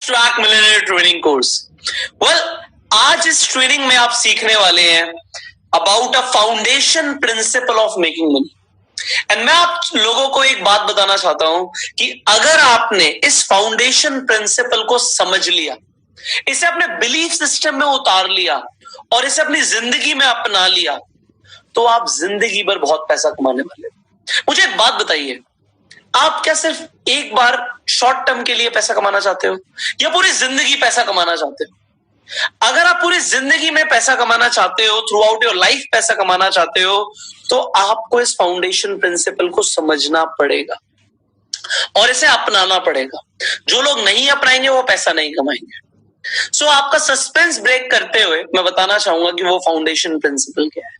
Track millionaire training course. Well, आज इस training में आप सीखने वाले हैं about a foundation principle of making money. And मैं आप लोगों को एक बात बताना चाहता हूं कि अगर आपने इस फाउंडेशन प्रिंसिपल को समझ लिया, इसे अपने बिलीफ सिस्टम में उतार लिया और इसे अपनी जिंदगी में अपना लिया, तो आप जिंदगी भर बहुत पैसा कमाने वाले। मुझे एक बात बताइए, आप क्या सिर्फ एक बार शॉर्ट टर्म के लिए पैसा कमाना चाहते हो या पूरी जिंदगी पैसा कमाना चाहते हो? अगर आप पूरी जिंदगी में पैसा कमाना चाहते हो, थ्रू आउट योर लाइफ पैसा कमाना चाहते हो, तो आपको इस फाउंडेशन प्रिंसिपल को समझना पड़ेगा और इसे अपनाना पड़ेगा। जो लोग नहीं अपनाएंगे वो पैसा नहीं कमाएंगे। सो आपका सस्पेंस ब्रेक करते हुए मैं बताना चाहूंगा कि वो फाउंडेशन प्रिंसिपल क्या है।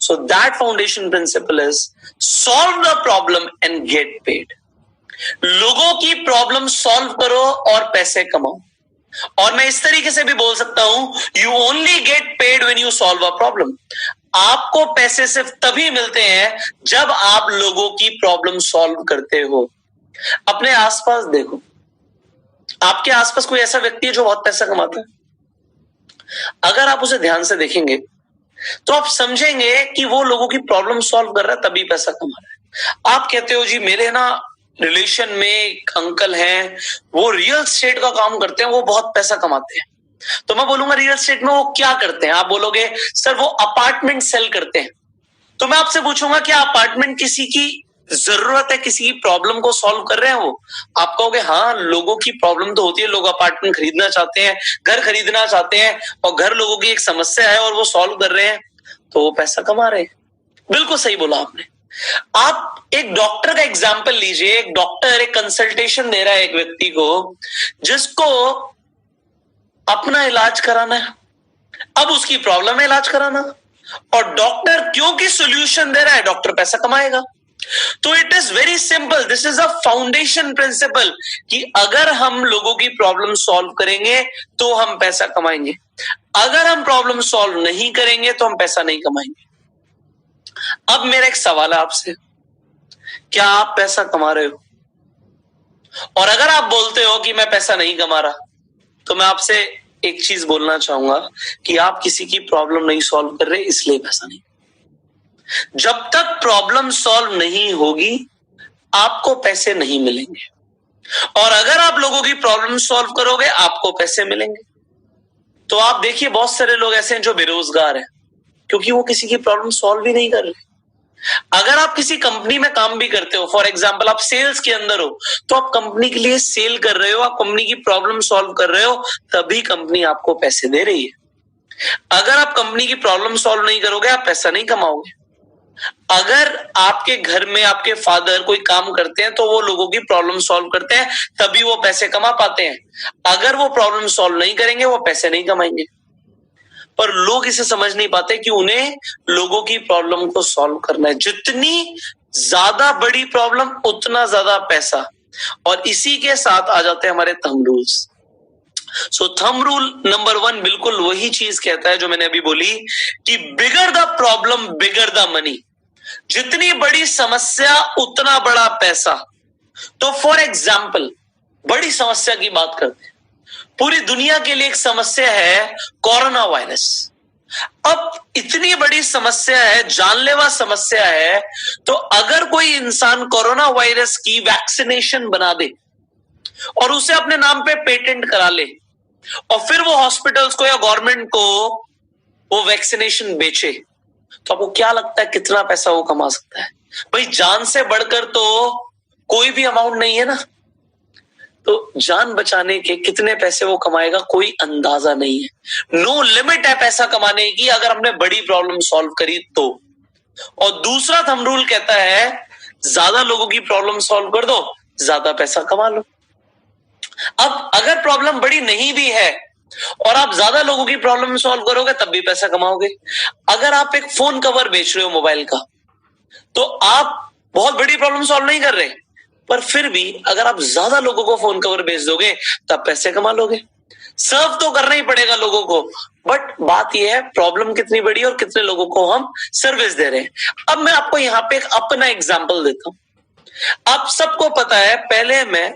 So that foundation principle is solve the problem and get paid. लोगों की प्रॉब्लम सॉल्व करो और पैसे कमाओ। और मैं इस तरीके से भी बोल सकता हूं, you only get paid when you solve a problem. आपको पैसे सिर्फ तभी मिलते हैं जब आप लोगों की प्रॉब्लम सॉल्व करते हो। अपने आसपास देखो, आपके आसपास कोई ऐसा व्यक्ति है जो बहुत पैसा कमाता है? अगर आप उसे ध्यान से देखेंगे तो आप समझेंगे कि वो लोगों की प्रॉब्लम सॉल्व कर रहा है तभी पैसा कमा रहा है। आप कहते हो जी मेरे ना रिलेशन में एक अंकल हैं, वो रियल एस्टेट का काम करते हैं, वो बहुत पैसा कमाते हैं। तो मैं बोलूंगा रियल एस्टेट में वो क्या करते हैं? आप बोलोगे सर वो अपार्टमेंट सेल करते हैं। तो मैं आपसे पूछूंगा क्या अपार्टमेंट किसी की जरूरत है, किसी की प्रॉब्लम को सॉल्व कर रहे हैं वो? आप कहोगे हाँ, लोगों की प्रॉब्लम तो होती है, लोग अपार्टमेंट खरीदना चाहते हैं, घर खरीदना चाहते हैं, और घर लोगों की एक समस्या है और वो सॉल्व कर रहे हैं, तो वो पैसा कमा रहे हैं। बिल्कुल सही बोला आपने। आप एक डॉक्टर का एग्जाम्पल लीजिए। एक डॉक्टर एक कंसल्टेशन दे रहा है एक व्यक्ति को जिसको अपना इलाज कराना है। अब उसकी प्रॉब्लम है इलाज कराना, और डॉक्टर क्योंकि सॉल्यूशन दे रहा है, डॉक्टर पैसा कमाएगा। तो it is very simple, this is a foundation principle कि अगर हम लोगों की प्रॉब्लम सॉल्व करेंगे तो हम पैसा कमाएंगे, अगर हम प्रॉब्लम सॉल्व नहीं करेंगे तो हम पैसा नहीं कमाएंगे। अब मेरा एक सवाल है आपसे, क्या आप पैसा कमा रहे हो? और अगर आप बोलते हो कि मैं पैसा नहीं कमा रहा, तो मैं आपसे एक चीज बोलना चाहूंगा कि आप किसी की प्रॉब्लम नहीं सॉल्व कर रहे, इसलिए पैसा नहीं। जब तक प्रॉब्लम सॉल्व नहीं होगी आपको पैसे नहीं मिलेंगे, और अगर आप लोगों की प्रॉब्लम सॉल्व करोगे आपको पैसे मिलेंगे। तो आप देखिए बहुत सारे लोग ऐसे हैं जो बेरोजगार हैं क्योंकि वो किसी की प्रॉब्लम सॉल्व ही नहीं कर रहे। अगर आप किसी कंपनी में काम भी करते हो, फॉर एग्जांपल आप सेल्स के अंदर हो, तो आप कंपनी के लिए सेल कर रहे हो, आप कंपनी की प्रॉब्लम सॉल्व कर रहे हो, तभी कंपनी आपको पैसे दे रही है। अगर आप कंपनी की प्रॉब्लम सॉल्व नहीं करोगे आप पैसा नहीं कमाओगे। अगर आपके घर में आपके फादर कोई काम करते हैं तो वो लोगों की प्रॉब्लम सॉल्व करते हैं, तभी वो पैसे कमा पाते हैं। अगर वो प्रॉब्लम सॉल्व नहीं करेंगे वो पैसे नहीं कमाएंगे। पर लोग इसे समझ नहीं पाते कि उन्हें लोगों की प्रॉब्लम को सॉल्व करना है। जितनी ज्यादा बड़ी प्रॉब्लम उतना ज्यादा पैसा। और इसी के साथ आ जाते हैं हमारे थंब रूल्स। सो थंब रूल नंबर 1 बिल्कुल वही चीज कहता है जो मैंने अभी बोली कि bigger the problem bigger the money. जितनी बड़ी समस्या उतना बड़ा पैसा। तो फॉर एग्जाम्पल बड़ी समस्या की बात करते हैं, पूरी दुनिया के लिए एक समस्या है कोरोना वायरस। अब इतनी बड़ी समस्या है, जानलेवा समस्या है, तो अगर कोई इंसान कोरोना वायरस की वैक्सीनेशन बना दे और उसे अपने नाम पे पेटेंट करा ले और फिर वो हॉस्पिटल्स को या गवर्नमेंट को वो वैक्सीनेशन बेचे, तो आपको क्या लगता है कितना पैसा वो कमा सकता है? भाई जान से बढ़कर तो कोई भी अमाउंट नहीं है ना। तो जान बचाने के कितने पैसे वो कमाएगा कोई अंदाजा नहीं है। नो लिमिट है पैसा कमाने की अगर हमने बड़ी प्रॉब्लम सॉल्व करी तो। और दूसरा थंब रूल कहता है ज्यादा लोगों की प्रॉब्लम सॉल्व कर दो, ज्यादा पैसा कमा लो। अब अगर प्रॉब्लम बड़ी नहीं भी है और आप ज्यादा लोगों की प्रॉब्लम सॉल्व करोगे तब भी पैसा कमाओगे। अगर आप एक फोन कवर बेच रहे हो मोबाइल का, तो आप बहुत बड़ी प्रॉब्लम सॉल्व नहीं कर रहे, पर फिर भी अगर आप ज्यादा लोगों को फोन कवर बेच दोगे तब पैसे कमा लोगे। सर्व तो करना ही पड़ेगा लोगों को, बट बात यह है प्रॉब्लम कितनी बड़ी और कितने लोगों को हम सर्विस दे रहे हैं। अब मैं आपको यहाँ पे एक अपना एग्जांपल देता हूं। आप सबको पता है, पहले मैं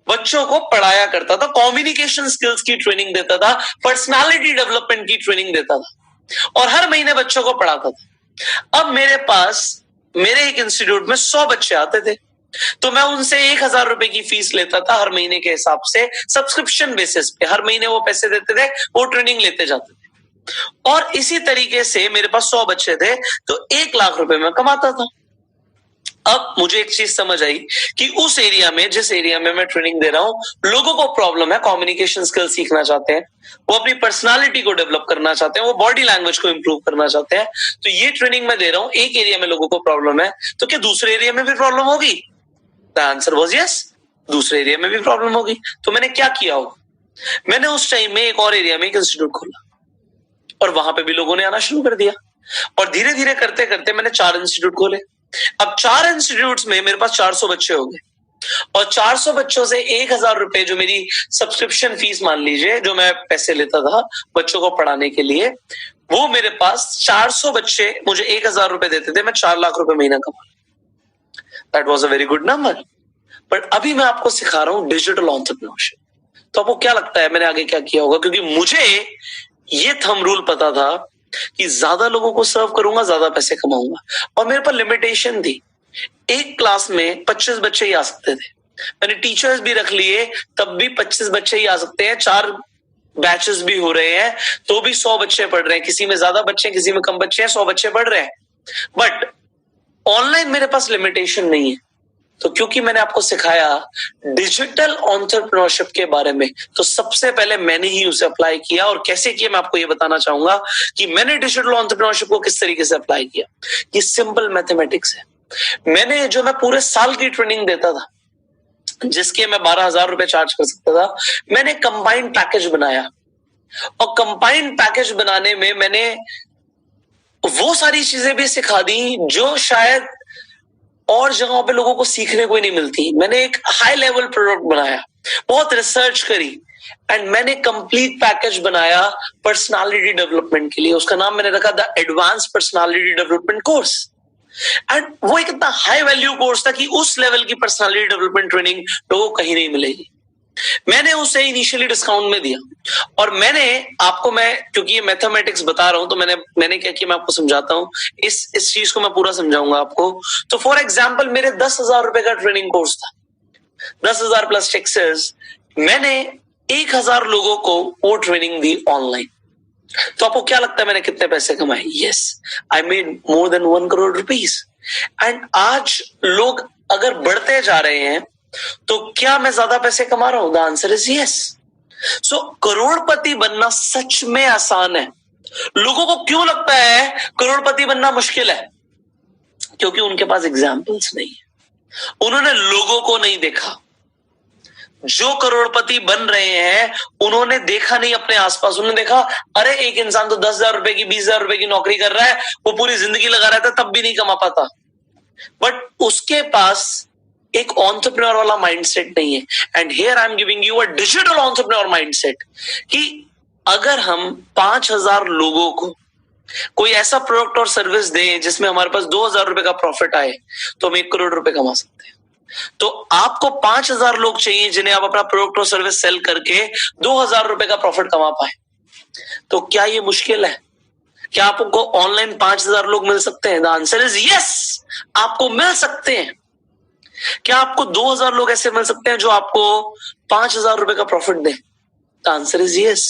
बच्चों को पढ़ाया करता था, कम्युनिकेशन स्किल्स की ट्रेनिंग देता था, पर्सनालिटी डेवलपमेंट की ट्रेनिंग देता था और हर महीने बच्चों को पढ़ाता था। अब मेरे पास मेरे एक इंस्टीट्यूट में 100 बच्चे आते थे, तो मैं उनसे 1,000 रुपए की फीस लेता था हर महीने के हिसाब से, सब्सक्रिप्शन बेसिस पे हर महीने वो पैसे देते थे, वो ट्रेनिंग लेते जाते थे। और इसी तरीके से मेरे पास 100 बच्चे थे, तो 1 लाख रुपए मैं कमाता था। अब मुझे एक चीज समझ आई कि उस एरिया में, जिस एरिया में मैं ट्रेनिंग दे रहा हूं, लोगों को प्रॉब्लम है, कम्युनिकेशन स्किल सीखना चाहते हैं, वो अपनी पर्सनालिटी को डेवलप करना चाहते हैं, वो बॉडी लैंग्वेज को इंप्रूव करना चाहते हैं। तो ये ट्रेनिंग मैं दे रहा हूं, एक एरिया में लोगों को प्रॉब्लम है, तो क्या दूसरे एरिया में भी प्रॉब्लम होगी? द आंसर वाज यस, दूसरे एरिया में भी प्रॉब्लम होगी। तो मैंने क्या किया होगा? मैंने उस टाइम में एक और एरिया में एक इंस्टीट्यूट खोला और वहां पे भी लोगों ने आना शुरू कर दिया और धीरे धीरे करते करते मैंने 4 इंस्टीट्यूट खोले। अब 4 इंस्टीट्यूट्स में मेरे पास 400 बच्चे हो गए और 400 बच्चों से 1,000 रुपए जो मेरी सब्सक्रिप्शन फीस मान लीजिए, जो मैं पैसे लेता था बच्चों को पढ़ाने के लिए, वो मेरे पास 400 बच्चे मुझे 1,000 रुपए देते थे, मैं 4 लाख रुपए महीना कमा। That was a very good number. But अभी मैं आपको सिखा रहा हूं डिजिटल एंटरप्रेन्योरशिप। तो आपको क्या लगता है मैंने आगे क्या किया होगा? क्योंकि मुझे ये थंब रूल पता था कि ज्यादा लोगों को सर्व करूंगा, ज्यादा पैसे कमाऊंगा, और मेरे पर लिमिटेशन थी। एक क्लास में 25 बच्चे ही आ सकते थे। मैंने टीचर्स भी रख लिए, तब भी 25 बच्चे ही आ सकते हैं। 4 बैचेस भी हो रहे हैं तो भी 100 बच्चे पढ़ रहे हैं, किसी में ज्यादा बच्चे हैं, किसी में कम बच्चे हैं, 100 बच्चे पढ़ रहे हैं। बट ऑनलाइन मेरे पास लिमिटेशन नहीं है। तो क्योंकि मैंने आपको सिखाया डिजिटल एंटरप्रेन्योरशिप के बारे में, तो सबसे पहले मैंने ही उसे अप्लाई किया। और कैसे किया मैं आपको ये बताना चाहूंगा कि मैंने डिजिटल एंटरप्रेन्योरशिप को किस तरीके से अप्लाई किया। ये सिंपल मैथमेटिक्स है। मैंने जो मैं पूरे साल की ट्रेनिंग देता था, जिसके मैं 12,000 रुपए चार्ज कर सकता था, मैंने कंबाइंड पैकेज बनाया। और कंबाइंड पैकेज बनाने में मैंने वो सारी चीजें भी सिखा दी जो शायद और जगहों पे लोगों को सीखने को ही नहीं मिलती। मैंने एक हाई लेवल प्रोडक्ट बनाया, बहुत रिसर्च करी एंड मैंने कंप्लीट पैकेज बनाया पर्सनालिटी डेवलपमेंट के लिए। उसका नाम मैंने रखा the advance personality development course. And वो एक इतना हाई वैल्यू कोर्स था कि उस लेवल की पर्सनालिटी डेवलपमेंट ट्रेनिंग लोगों को कहीं नहीं मिलेगी। मैंने उसे इनिशियली डिस्काउंट में दिया और मैंने आपको, मैं क्योंकि ये मैथमेटिक्स बता रहा हूं तो मैंने क्या किया मैं आपको समझाता हूं। इस चीज को मैं पूरा समझाऊंगा आपको। तो फॉर एग्जांपल मेरे 10,000 रुपए का ट्रेनिंग कोर्स था, 10,000 प्लस टैक्सेस। मैंने 1,000 लोगों को वो ट्रेनिंग दी ऑनलाइन। तो आपको क्या लगता है मैंने कितने पैसे कमाए? Yes, I made more than 1 crore rupees. And आज लोग अगर बढ़ते जा रहे हैं तो क्या मैं ज्यादा पैसे कमा रहा हूं? The answer is yes. So करोड़पति बनना सच में आसान है। लोगों को क्यों लगता है करोड़पति बनना मुश्किल है? क्योंकि उनके पास एग्जाम्पल्स नहीं है, उन्होंने लोगों को नहीं देखा। जो करोड़पति बन रहे हैं उन्होंने देखा नहीं अपने आसपास। उन्होंने देखा अरे एक इंसान तो 10,000 रुपए की, 20,000 रुपए की नौकरी कर रहा है, वो पूरी जिंदगी लगा रहता है तब भी नहीं कमा पाता। बट उसके पास एक एंटरप्रेन्योर वाला माइंडसेट नहीं है। And here I am giving you a digital entrepreneur mindset कि अगर हम 5,000 लोगों को कोई ऐसा प्रोडक्ट और सर्विस दें जिसमें हमारे पास 2,000 रुपए का प्रॉफिट आए, तो हम 1 करोड़ रुपए कमा सकते हैं। तो आपको 5,000 लोग चाहिए जिन्हें आप अपना प्रोडक्ट और सर्विस सेल करके 2,000 रुपए का प्रॉफिट कमा पाए। तो क्या ये मुश्किल है? क्या आपको ऑनलाइन 5,000 लोग मिल सकते हैं? द आंसर इज यस, आपको मिल सकते हैं। क्या आपको 2,000 लोग ऐसे मिल सकते हैं जो आपको 5,000 रुपए का प्रॉफिट दें? The answer is yes.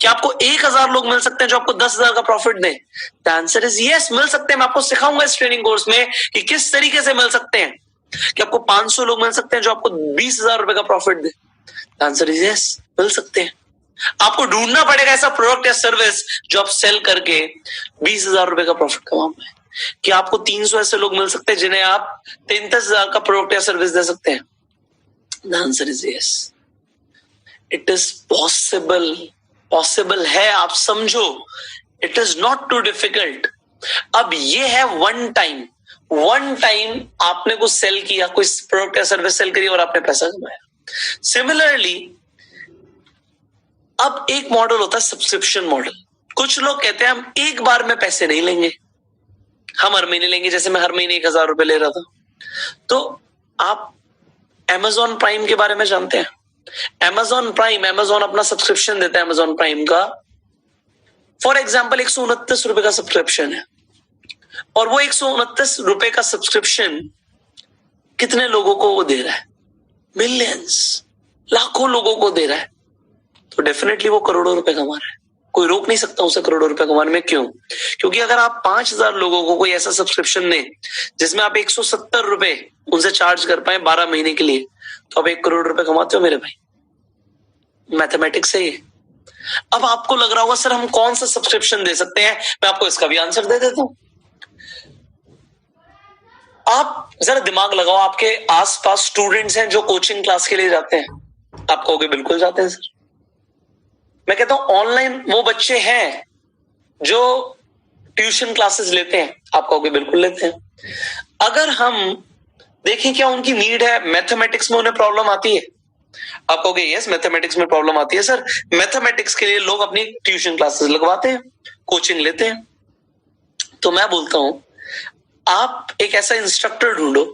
क्या आपको 1,000 लोग मिल सकते हैं जो आपको 10,000 का प्रॉफिट दें? द आंसर इज यस, मिल सकते हैं। मैं आपको सिखाऊंगा इस ट्रेनिंग कोर्स में कि किस तरीके से मिल सकते हैं। कि आपको 500 लोग मिल सकते हैं जो आपको 20,000 रुपए का प्रॉफिट दे? आंसर इज यस, मिल सकते हैं। आपको ढूंढना पड़ेगा ऐसा प्रोडक्ट या सर्विस जो आप सेल करके 20,000 रुपए का प्रॉफिट कमा पाए। कि आपको 300 ऐसे लोग मिल सकते हैं जिन्हें आप 33,000 का प्रोडक्ट या सर्विस दे सकते हैं? The answer is yes, it is possible. Possible है, आप समझो, it is not too difficult. अब ये है वन टाइम आपने कुछ सेल किया, कोई प्रोडक्ट या सर्विस सेल करी और आपने पैसा कमाया। सिमिलरली अब एक मॉडल होता है सब्सक्रिप्शन मॉडल। कुछ लोग कहते हैं हम एक बार में पैसे नहीं लेंगे, हम हर महीने लेंगे। जैसे मैं हर महीने 1,000 रुपए ले रहा था। तो आप Amazon प्राइम के बारे में जानते हैं? Amazon प्राइम, Amazon अपना सब्सक्रिप्शन देता है Amazon प्राइम का, फॉर एग्जाम्पल 129 रुपए का सब्सक्रिप्शन है, और वो 129 रुपए का सब्सक्रिप्शन कितने लोगों को वो दे रहा है? मिलियंस, लाखों लोगों को दे रहा है, तो डेफिनेटली वो करोड़ों रुपए कमा रहा है। कोई रोक नहीं सकता उसे करोड़ों रुपए कमाने में। क्यों? क्योंकि अगर आप 5,000 लोगों को कोई ऐसा सब्सक्रिप्शन दें जिसमें आप 170 रुपए उनसे चार्ज कर पाए 12 महीने के लिए, तो आप 1 करोड़ रुपए कमाते हो मेरे भाई। मैथमेटिक्स है ये। अब आपको लग रहा होगा सर हम कौन सा सब्सक्रिप्शन दे सकते हैं, मैं आपको इसका भी आंसर दे देता हूं। आप जरा दिमाग लगाओ, आपके आसपास स्टूडेंट्स हैं जो कोचिंग क्लास के लिए जाते हैं, आप कहोगे बिल्कुल जाते हैं सर। मैं कहता हूं ऑनलाइन वो बच्चे हैं जो ट्यूशन क्लासेस लेते हैं, आप कहोगे बिल्कुल लेते हैं। अगर हम देखें क्या उनकी नीड है, मैथमेटिक्स में उन्हें प्रॉब्लम आती है, आप कहोगे यस मैथमेटिक्स में प्रॉब्लम आती है सर, मैथमेटिक्स के लिए लोग अपनी ट्यूशन क्लासेस लगवाते हैं, कोचिंग लेते हैं। तो मैं बोलता हूं आप एक ऐसा इंस्ट्रक्टर ढूंढो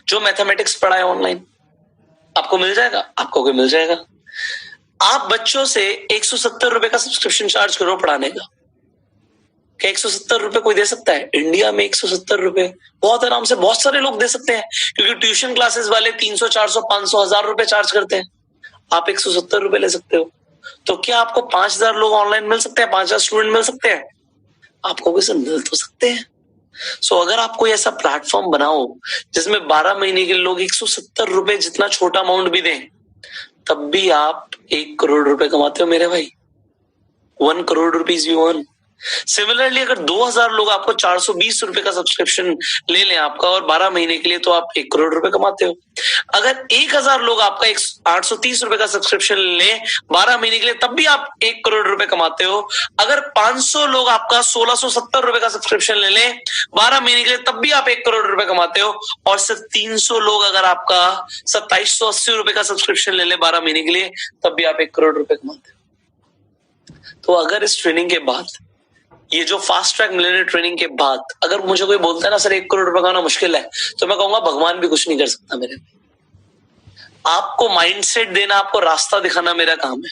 जो मैथमेटिक्स पढ़ाए ऑनलाइन, आपको मिल जाएगा, आपको मिल जाएगा। आप बच्चों से 170 रुपए का सब्सक्रिप्शन चार्ज करो पढ़ाने का। क्या 170 रुपए कोई दे सकता है? इंडिया में 170 रुपए बहुत आराम से बहुत सारे लोग दे सकते हैं, क्योंकि ट्यूशन क्लासेस वाले 300, 400, 500, 1000 रुपए चार्ज करते हैं। आप 170 रुपए ले सकते हो। तो क्या आपको 5,000 लोग ऑनलाइन मिल सकते हैं? 5,000 स्टूडेंट मिल सकते हैं? आपको भी मिल तो सकते हैं। सो अगर आप कोई ऐसा प्लेटफॉर्म बनाओ जिसमें 12 महीने के लोग 170 रुपए जितना छोटा अमाउंट भी दें, तब भी आप 1 करोड़ रुपए कमाते हो मेरे भाई। 1 crore rupees you earn. Similarly अगर 2,000 लोग आपको 420 रुपए का सब्सक्रिप्शन ले लें आपका और 12 महीने के लिए, तो आप 1 करोड़ रुपए कमाते हो। अगर 1,000 लोग आपका 830 रुपए का सब्सक्रिप्शन ले 12 महीने के लिए, तब भी आप 1 करोड़ रुपए कमाते हो। अगर 500 लोग आपका 1,670 रुपए का सब्सक्रिप्शन ले लें 12 महीने के लिए, तब भी आप 1 करोड़ रुपए कमाते हो। और सिर्फ 300 लोग अगर आपका 2,780 रुपए का सब्सक्रिप्शन ले लें 12 महीने के लिए, तब भी आप 1 करोड़ रुपए कमाते हो। तो अगर इस ट्रेनिंग के बाद, ये जो फास्ट ट्रैक मिलियनेयर ट्रेनिंग के बाद, अगर मुझे कोई बोलता है ना सर 1 करोड़ रुपए कमाना मुश्किल है, तो मैं कहूंगा भगवान भी कुछ नहीं कर सकता मेरे। आपको माइंडसेट देना, आपको रास्ता दिखाना मेरा काम है।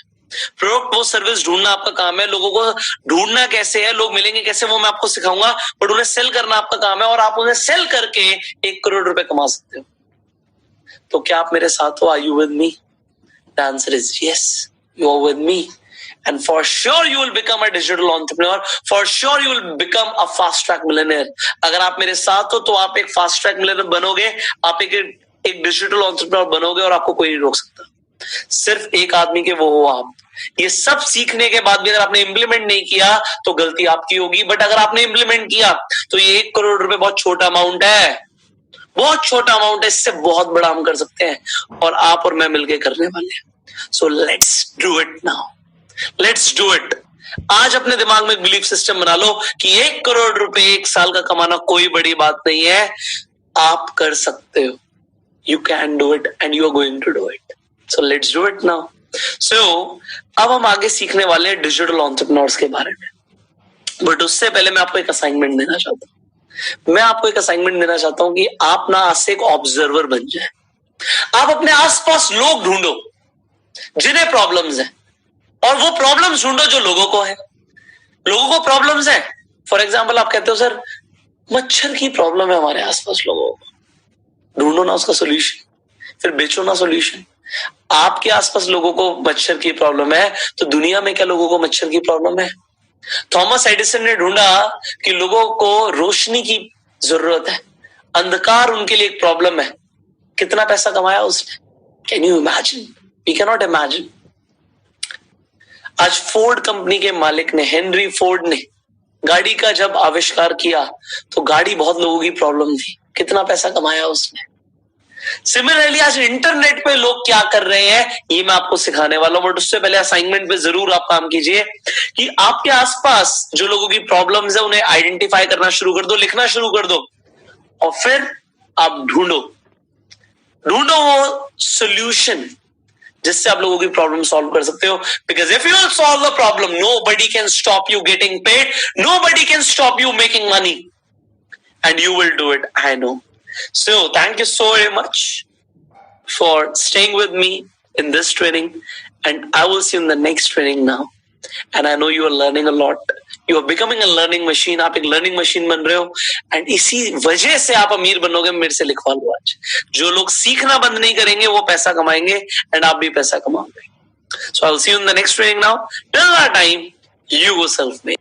प्रोडक्ट वो सर्विस ढूंढना आपका काम है। लोगों को ढूंढना कैसे है, लोग मिलेंगे कैसे, वो मैं आपको सिखाऊंगा, बट उन्हें सेल करना आपका काम है, और आप उन्हें सेल करके 1 करोड़ रुपए कमा सकते हो। तो क्या आप मेरे साथ हो? Are you with me? The answer is yes, you are with me. And for sure you will become a digital entrepreneur. For sure you will become a fast track millionaire. अगर आप मेरे साथ हो तो आप एक फास्ट ट्रैक मिलियनेयर बनोगे, आप एक डिजिटल एंटरप्रेन्योर बनोगे, और आपको कोई नहीं रोक सकता। सिर्फ एक आदमी के वो हो आप। ये सब सीखने के बाद भी अगर आपने इंप्लीमेंट नहीं किया तो गलती आपकी होगी, बट अगर आपने इंप्लीमेंट किया तो ये 1 करोड़ रुपए बहुत छोटा अमाउंट है, बहुत छोटा अमाउंट है। इससे बहुत बड़ा हम कर सकते हैं, और आप और मैं मिलकर करने वाले हैं। सो let's do it now, let's do it. आज अपने दिमाग में एक बिलीफ सिस्टम बना लो कि 1 करोड़ रुपए 1 साल का कमाना कोई बड़ी बात नहीं है, आप कर सकते हो। You can do it and you are going to do it. So let's do it now. So अब हम आगे सीखने वाले हैं डिजिटल एंटरप्रेन्योर्स के बारे में, बट उससे पहले मैं आपको एक असाइनमेंट देना चाहता हूं। मैं आपको एक असाइनमेंट देना चाहता हूं कि आप ना आज से एक ऑब्जर्वर बन जाए। आप अपने आसपास लोग ढूंढो जिन्हें प्रॉब्लम्स हैं, और वो प्रॉब्लम्स ढूंढो जो लोगों को है। लोगों को प्रॉब्लम्स है, फॉर एग्जांपल आप कहते हो सर मच्छर की प्रॉब्लम है हमारे आसपास लोगों को, ढूंढो ना उसका सोल्यूशन, फिर बेचो ना सोल्यूशन। आपके आसपास लोगों को मच्छर की प्रॉब्लम है, तो दुनिया में क्या लोगों को मच्छर की प्रॉब्लम है? थॉमस एडिसन ने ढूंढा कि लोगों को रोशनी की जरूरत है, अंधकार उनके लिए एक प्रॉब्लम है। कितना पैसा कमाया उसने? Can you imagine? We can not imagine. आज फोर्ड कंपनी के मालिक ने, हेनरी फोर्ड ने गाड़ी का जब आविष्कार किया तो गाड़ी बहुत लोगों की प्रॉब्लम थी, कितना पैसा कमाया उसने। सिमिलरली आज इंटरनेट पे लोग क्या कर रहे हैं ये मैं आपको सिखाने वाला हूं, बट उससे पहले असाइनमेंट पे जरूर आप काम कीजिए कि आपके आसपास जो लोगों की प्रॉब्लम्स है उन्हें आइडेंटिफाई करना शुरू कर दो, लिखना शुरू कर दो, और फिर आप ढूंढो वो सोल्यूशन जिससे आप लोगों की प्रॉब्लम सॉल्व कर सकते हो। Because if you will solve the problem, nobody can stop you getting paid, nobody can stop you making money, and you will do it, I know. So thank you so very much for staying with me in this training, and I will see you in the next training now. And I know you are learning a lot. You are becoming a learning machine. आप एक learning machine बन रहे हो, and इसी वजह से आप अमीर बनोगे. मेरे से लिखवा लो आज. जो लोग सीखना बंद नहीं करेंगे वो पैसा कमाएंगे, and आप भी पैसा कमाओगे. So I'll see you in the next training now. Till that time, you go self-made.